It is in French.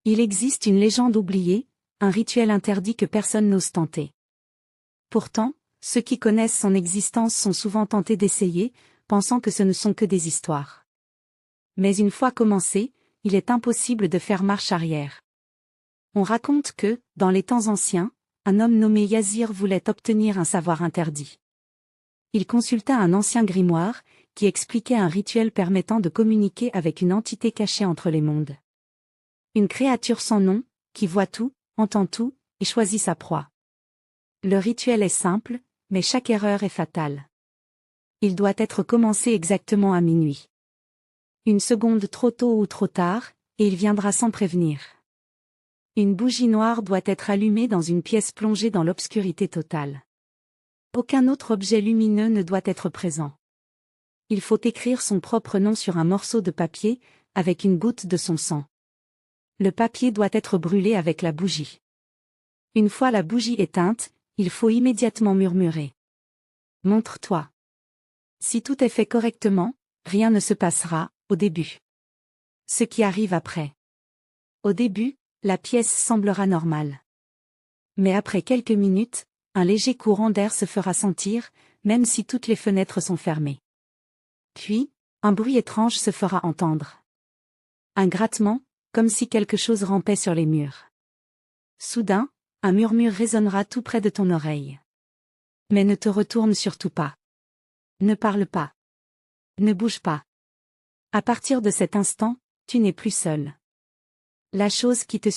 Il existe une légende oubliée, un rituel interdit que personne n'ose tenter. Pourtant, ceux qui connaissent son existence sont souvent tentés d'essayer, pensant que ce ne sont que des histoires. Mais une fois commencé, il est impossible de faire marche arrière. On raconte que, dans les temps anciens, un homme nommé Yazir voulait obtenir un savoir interdit. Il consulta un ancien grimoire, qui expliquait un rituel permettant de communiquer avec une entité cachée entre les mondes. Une créature sans nom, qui voit tout, entend tout, et choisit sa proie. Le rituel est simple, mais chaque erreur est fatale. Il doit être commencé exactement à minuit. Une seconde trop tôt ou trop tard, et il viendra sans prévenir. Une bougie noire doit être allumée dans une pièce plongée dans l'obscurité totale. Aucun autre objet lumineux ne doit être présent. Il faut écrire son propre nom sur un morceau de papier, avec une goutte de son sang. Le papier doit être brûlé avec la bougie. Une fois la bougie éteinte, il faut immédiatement murmurer. Montre-toi. Si tout est fait correctement, rien ne se passera, au début. Ce qui arrive après. Au début, la pièce semblera normale. Mais après quelques minutes, un léger courant d'air se fera sentir, même si toutes les fenêtres sont fermées. Puis, un bruit étrange se fera entendre. Un grattement, comme si quelque chose rampait sur les murs. Soudain, un murmure résonnera tout près de ton oreille. Mais ne te retourne surtout pas. Ne parle pas. Ne bouge pas. À partir de cet instant, tu n'es plus seul. La chose qui te suit